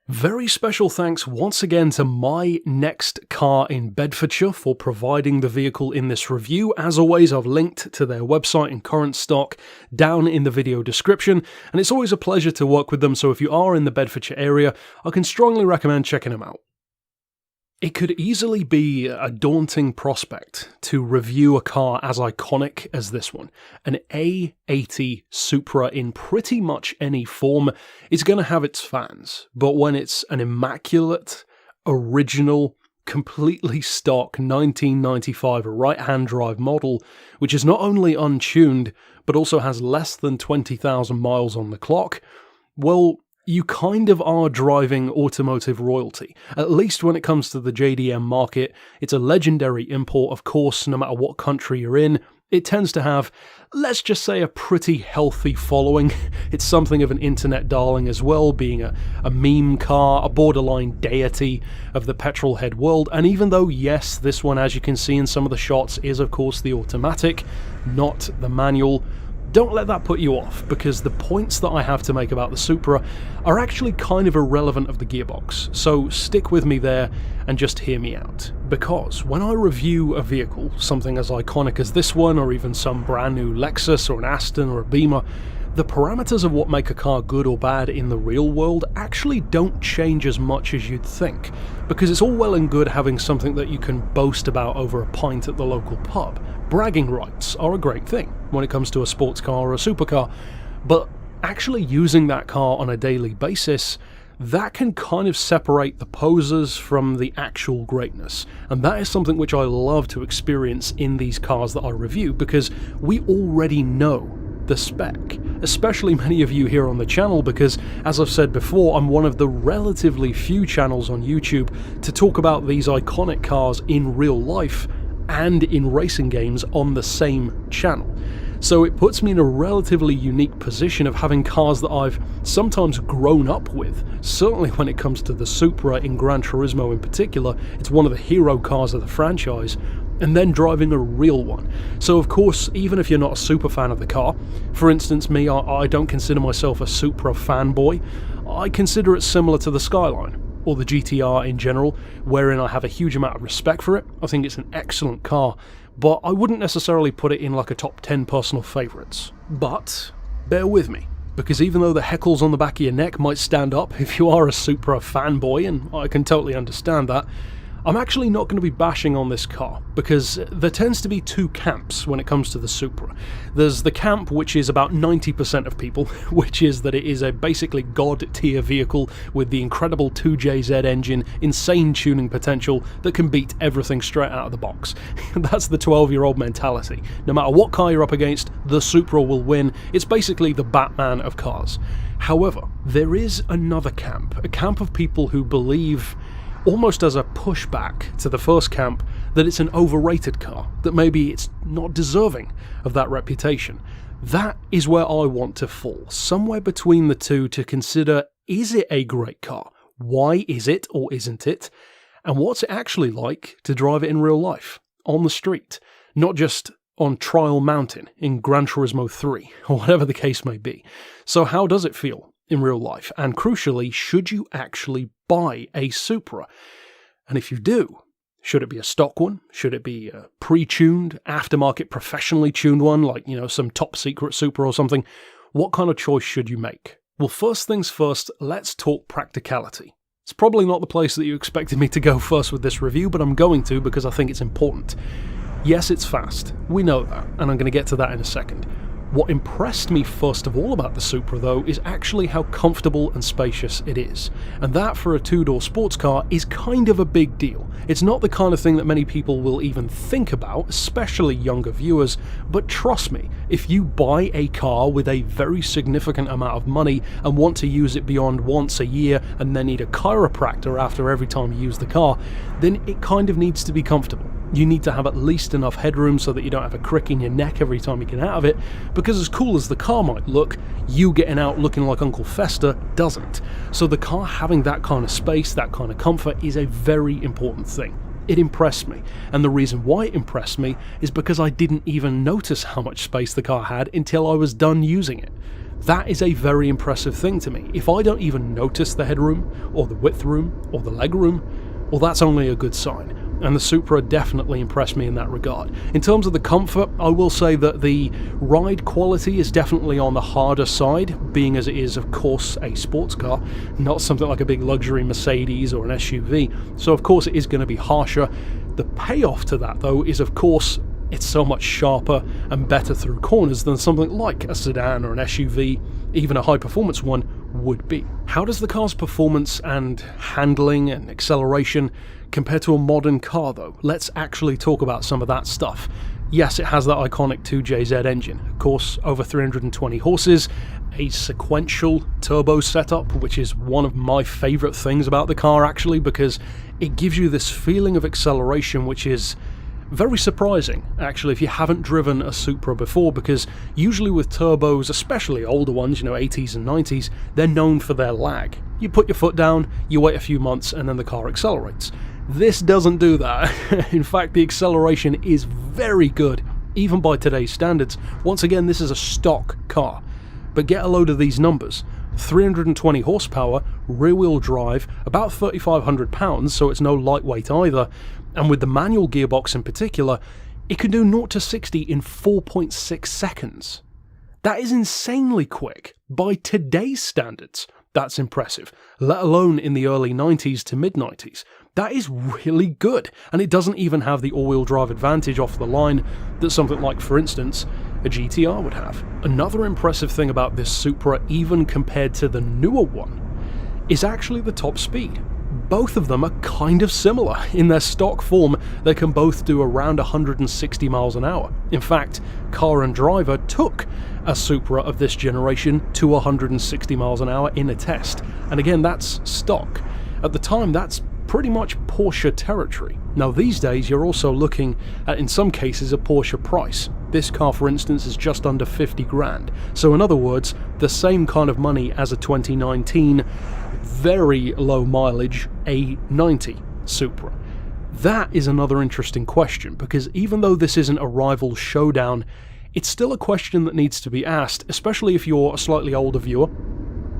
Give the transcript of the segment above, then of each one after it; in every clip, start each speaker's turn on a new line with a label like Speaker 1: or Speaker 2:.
Speaker 1: Very special thanks once again to My Next Car in Bedfordshire for providing the vehicle in this review. As always, I've linked to their website and current stock down in the video description, and it's always a pleasure to work with them, so if you are in the Bedfordshire area, I can strongly recommend checking them out. It could easily be a daunting prospect to review a car as iconic as this one. An A80 Supra in pretty much any form is going to have its fans, but when it's an immaculate, original, completely stock 1995 right-hand drive model, which is not only untuned, but also has less than 20,000 miles on the clock, well, you kind of are driving automotive royalty. At least when it comes to the JDM market, it's a legendary import, of course, no matter what country you're in. It tends to have, let's just say, a pretty healthy following. It's something of an internet darling as well, being a meme car, a borderline deity of the petrolhead world. And even though, yes, this one, as you can see in some of the shots, is of course the automatic, not the manual, don't let that put you off, because the points that I have to make about the Supra are actually kind of irrelevant of the gearbox, so stick with me there and just hear me out. Because when I review a vehicle, something as iconic as this one, or even some brand new Lexus or an Aston or a Beamer, the parameters of what make a car good or bad in the real world actually don't change as much as you'd think, because it's all well and good having something that you can boast about over a pint at the local pub. Bragging rights are a great thing when it comes to a sports car or a supercar, but actually using that car on a daily basis, that can kind of separate the posers from the actual greatness. And that is something which I love to experience in these cars that I review, because we already know the spec, especially many of you here on the channel, because as I've said before, I'm one of the relatively few channels on YouTube to talk about these iconic cars in real life and in racing games on the same channel. So it puts me in a relatively unique position of having cars that I've sometimes grown up with. Certainly when it comes to the Supra in Gran Turismo in particular, it's one of the hero cars of the franchise, and then driving a real one. So of course, even if you're not a super fan of the car, for instance me, I don't consider myself a Supra fanboy, I consider it similar to the Skyline, or the GTR in general, wherein I have a huge amount of respect for it. I think it's an excellent car, but I wouldn't necessarily put it in like a top 10 personal favourites. But bear with me, because even though the heckles on the back of your neck might stand up if you are a Supra fanboy, and I can totally understand that, I'm actually not going to be bashing on this car, because there tends to be two camps when it comes to the Supra. There's the camp which is about 90% of people, which is that it is a basically god-tier vehicle with the incredible 2JZ engine, insane tuning potential that can beat everything straight out of the box. That's the 12-year-old mentality. No matter what car you're up against, the Supra will win. It's basically the Batman of cars. However, there is another camp, a camp of people who believe, almost as a pushback to the first camp, that it's an overrated car, that maybe it's not deserving of that reputation. That is where I want to fall, somewhere between the two, to consider, is it a great car? Why is it or isn't it? And what's it actually like to drive it in real life, on the street, not just on Trial Mountain in Gran Turismo 3, or whatever the case may be. So how does it feel in real life? And crucially, should you actually buy a Supra? And if you do, should it be a stock one? Should it be a pre-tuned, aftermarket, professionally tuned one, like, some top secret Supra or something? What kind of choice should you make? Well, first things first, let's talk practicality. It's probably not the place that you expected me to go first with this review, but I'm going to, because I think it's important. Yes, it's fast. We know that, and I'm going to get to that in a second. What impressed me first of all about the Supra, though, is actually how comfortable and spacious it is. And that, for a two-door sports car, is kind of a big deal. It's not the kind of thing that many people will even think about, especially younger viewers, but trust me, if you buy a car with a very significant amount of money and want to use it beyond once a year and then need a chiropractor after every time you use the car, then it kind of needs to be comfortable. You need to have at least enough headroom so that you don't have a crick in your neck every time you get out of it, because as cool as the car might look, you getting out looking like Uncle Fester doesn't. So the car having that kind of space, that kind of comfort, is a very important thing. It impressed me, and the reason why it impressed me is because I didn't even notice how much space the car had until I was done using it. That is a very impressive thing to me. If I don't even notice the headroom, or the width room, or the legroom, well, that's only a good sign. And the Supra definitely impressed me in that regard. In terms of the comfort, I will say that the ride quality is definitely on the harder side, being as it is, of course, a sports car, not something like a big luxury Mercedes or an SUV. So, of course, it is going to be harsher. The payoff to that, though, is, of course, it's so much sharper and better through corners than something like a sedan or an SUV, even a high-performance one, would be. How does the car's performance and handling and acceleration compare to a modern car, though? Let's actually talk about some of that stuff. Yes, it has that iconic 2JZ engine, of course, over 320 horses, a sequential turbo setup, which is one of my favourite things about the car, actually, because it gives you this feeling of acceleration which is very surprising, actually, if you haven't driven a Supra before, because usually with turbos, especially older ones, 80s and 90s, they're known for their lag. You put your foot down, you wait a few months, and then the car accelerates. This doesn't do that. In fact, the acceleration is very good, even by today's standards. Once again, this is a stock car. But get a load of these numbers. 320 horsepower, rear-wheel drive, about 3,500 pounds, so it's no lightweight either. And with the manual gearbox in particular, it can do 0 to 60 in 4.6 seconds. That is insanely quick. By today's standards, that's impressive, let alone in the early 90s to mid-90s. That is really good, and it doesn't even have the all-wheel drive advantage off the line that something like, for instance, a GTR would have. Another impressive thing about this Supra, even compared to the newer one, is actually the top speed. Both of them are kind of similar. In their stock form, they can both do around 160 miles an hour. In fact, Car and Driver took a Supra of this generation to 160 miles an hour in a test. And again, that's stock. At the time, that's pretty much Porsche territory. Now these days, you're also looking at, in some cases, a Porsche price. This car, for instance, is just under 50 grand. So in other words, the same kind of money as a 2019 very low mileage A90 Supra. That is another interesting question, because even though this isn't a rival showdown, it's still a question that needs to be asked, especially if you're a slightly older viewer,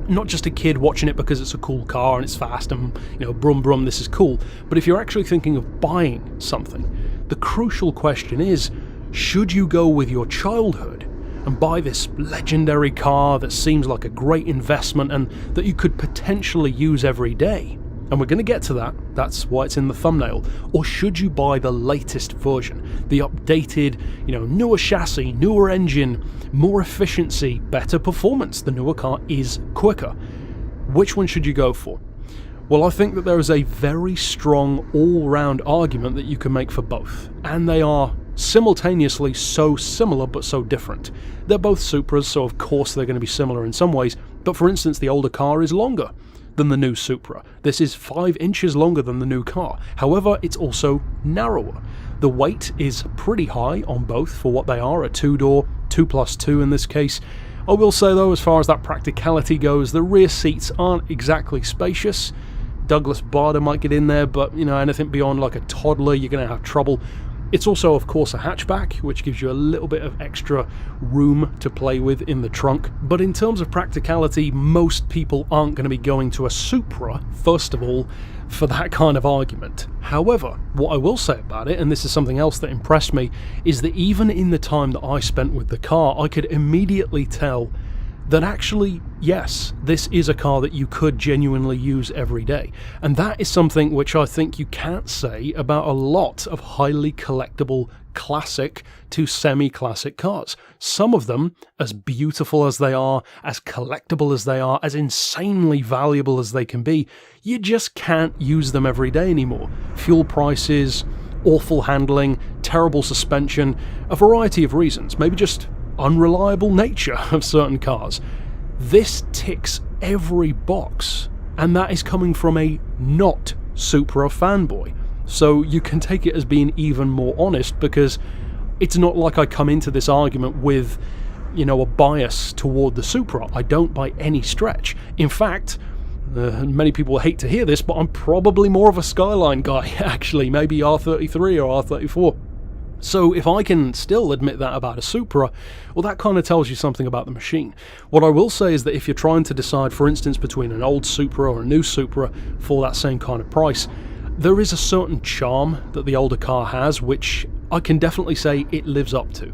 Speaker 1: not just a kid watching it because it's a cool car and it's fast and, brum brum, this is cool, but if you're actually thinking of buying something, the crucial question is, should you go with your childhood and buy this legendary car that seems like a great investment and that you could potentially use every day? And we're going to get to that, that's why it's in the thumbnail. Or should you buy the latest version, the updated, newer chassis, newer engine, more efficiency, better performance? The newer car is quicker. Which one should you go for? Well, I think that there is a very strong all-round argument that you can make for both, and they are simultaneously so similar but so different. They're both Supras, so of course they're going to be similar in some ways, but for instance, the older car is longer than the new Supra. This is 5 inches longer than the new car. However, it's also narrower. The weight is pretty high on both for what they are, a 2-door, 2+2 in this case. I will say though, as far as that practicality goes, the rear seats aren't exactly spacious. Douglas Bader might get in there, but anything beyond like a toddler, you're going to have trouble. It's also, of course, a hatchback, which gives you a little bit of extra room to play with in the trunk. But in terms of practicality, most people aren't going to be going to a Supra, first of all, for that kind of argument. However, what I will say about it, and this is something else that impressed me, is that even in the time that I spent with the car, I could immediately tell that actually, yes, this is a car that you could genuinely use every day. And that is something which I think you can't say about a lot of highly collectible classic to semi-classic cars. Some of them, as beautiful as they are, as collectible as they are, as insanely valuable as they can be, you just can't use them every day anymore. Fuel prices, awful handling, terrible suspension, a variety of reasons, maybe just unreliable nature of certain cars. This ticks every box, and that is coming from a not Supra fanboy. So you can take it as being even more honest, because it's not like I come into this argument with, a bias toward the Supra. I don't by any stretch. In fact, many people hate to hear this, but I'm probably more of a Skyline guy, actually, maybe R33 or R34. So if I can still admit that about a Supra, well, that kind of tells you something about the machine. What I will say is that if you're trying to decide, for instance, between an old Supra or a new Supra for that same kind of price, there is a certain charm that the older car has, which I can definitely say it lives up to.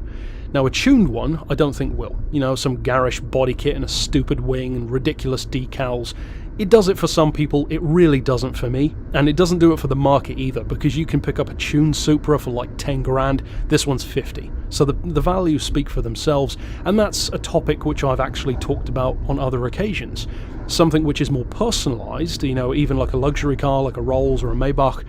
Speaker 1: Now, a tuned one, I don't think will. You know, some garish body kit and a stupid wing and ridiculous decals. It does it for some people, it really doesn't for me. And it doesn't do it for the market either, because you can pick up a tuned Supra for like 10 grand, this one's 50. So the values speak for themselves, and that's a topic which I've actually talked about on other occasions. Something which is more personalised, you know, even like a luxury car like a Rolls or a Maybach.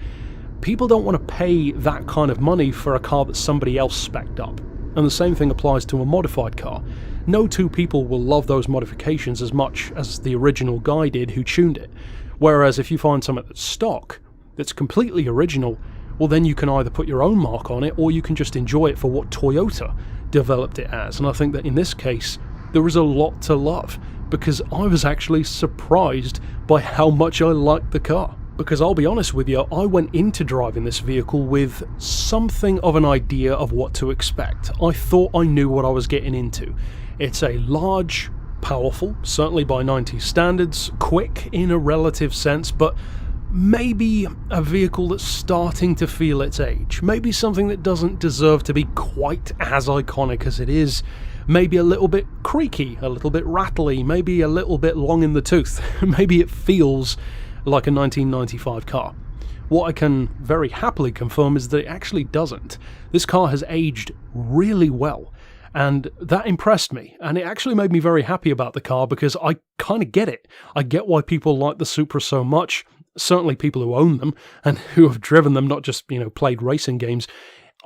Speaker 1: People don't want to pay that kind of money for a car that somebody else spec'd up. And the same thing applies to a modified car. No two people will love those modifications as much as the original guy did who tuned it. Whereas if you find something that's stock, that's completely original, well then you can either put your own mark on it or you can just enjoy it for what Toyota developed it as. And I think that in this case, there is a lot to love, because I was actually surprised by how much I liked the car. Because I'll be honest with you, I went into driving this vehicle with something of an idea of what to expect. I thought I knew what I was getting into. It's a large, powerful, certainly by 90s standards, quick in a relative sense, but maybe a vehicle that's starting to feel its age. Maybe something that doesn't deserve to be quite as iconic as it is. Maybe a little bit creaky, a little bit rattly, maybe a little bit long in the tooth. Maybe it feels like a 1995 car. What I can very happily confirm is that it actually doesn't. This car has aged really well, and that impressed me, and it actually made me very happy about the car, because I kind of get it. I get why people like the Supra so much, certainly people who own them and who have driven them, not just, you know, played racing games.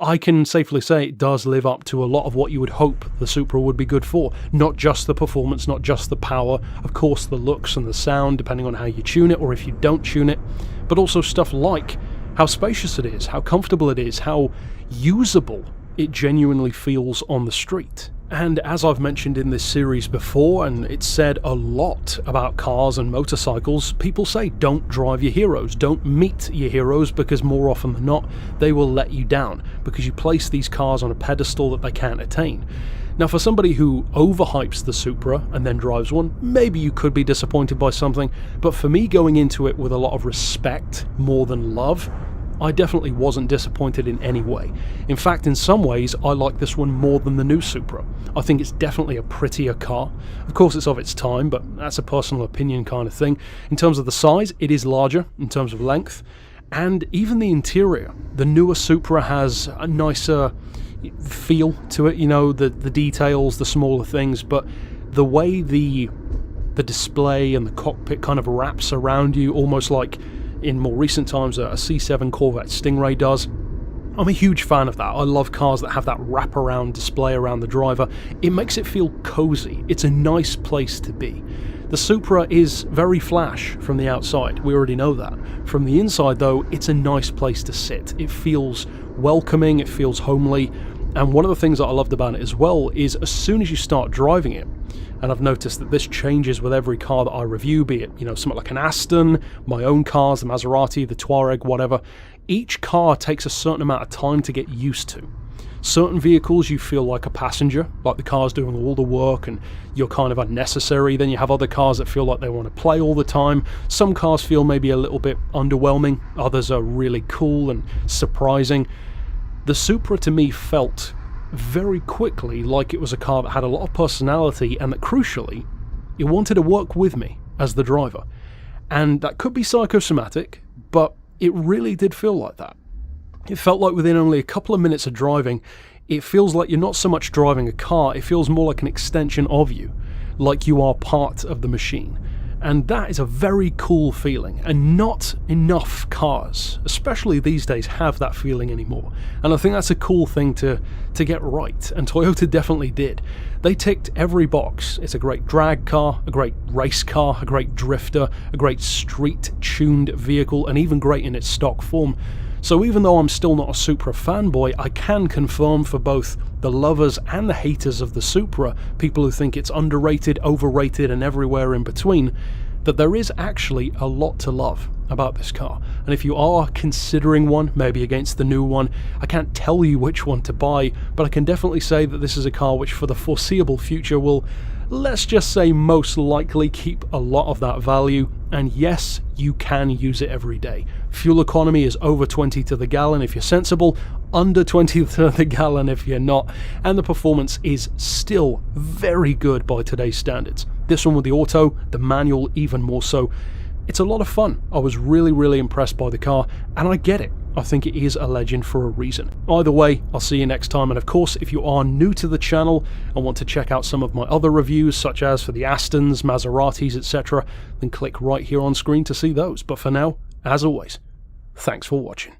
Speaker 1: I can safely say it does live up to a lot of what you would hope the Supra would be good for. Not just the performance, not just the power, of course the looks and the sound, depending on how you tune it or if you don't tune it, but also stuff like how spacious it is, how comfortable it is, how usable it genuinely feels on the street. And as I've mentioned in this series before, and it's said a lot about cars and motorcycles, people say don't drive your heroes, don't meet your heroes, because more often than not, they will let you down, because you place these cars on a pedestal that they can't attain. Now, for somebody who overhypes the Supra and then drives one, maybe you could be disappointed by something, but for me, going into it with a lot of respect more than love, I definitely wasn't disappointed in any way. In fact, in some ways, I like this one more than the new Supra. I think it's definitely a prettier car. Of course, it's of its time, but that's a personal opinion kind of thing. In terms of the size, it is larger in terms of length, and even the interior. The newer Supra has a nicer feel to it, you know, the details, the smaller things, but the way the display and the cockpit kind of wraps around you, almost like in more recent times a C7 Corvette Stingray does. I'm a huge fan of that. I love cars that have that wraparound display around the driver. It makes it feel cozy. It's a nice place to be. The Supra is very flash from the outside, we already know that. From the inside though, it's a nice place to sit. It feels welcoming, it feels homely, and one of the things that I loved about it as well is as soon as you start driving it, and I've noticed that this changes with every car that I review, be it, you know, something like an Aston, my own cars, the Maserati, the Touareg, whatever. Each car takes a certain amount of time to get used to. Certain vehicles you feel like a passenger, like the car's doing all the work and you're kind of unnecessary. Then you have other cars that feel like they want to play all the time. Some cars feel maybe a little bit underwhelming, others are really cool and surprising. The Supra to me felt very quickly like it was a car that had a lot of personality, and that crucially, it wanted to work with me as the driver. And that could be psychosomatic, but it really did feel like that. It felt like within only a couple of minutes of driving, it feels like you're not so much driving a car, it feels more like an extension of you, like you are part of the machine. And that is a very cool feeling, and not enough cars, especially these days, have that feeling anymore. And I think that's a cool thing to get right, and Toyota definitely did. They ticked every box. It's a great drag car, a great race car, a great drifter, a great street-tuned vehicle, and even great in its stock form. So even though I'm still not a Supra fanboy, I can confirm for both the lovers and the haters of the Supra, people who think it's underrated, overrated, and everywhere in between, that there is actually a lot to love. about this car. And if you are considering one, maybe against the new one, I can't tell you which one to buy, but I can definitely say that this is a car which for the foreseeable future will, let's just say, most likely keep a lot of that value. And yes, you can use it every day. Fuel economy is over 20 to the gallon if you're sensible, under 20 to the gallon if you're not, and the performance is still very good by today's standards. This one with the auto, the manual even more so. It's a lot of fun. I was really impressed by the car, and I get it. I think it is a legend for a reason. Either way, I'll see you next time, and of course, if you are new to the channel and want to check out some of my other reviews, such as for the Astons, Maseratis, etc., then click right here on screen to see those. But for now, as always, thanks for watching.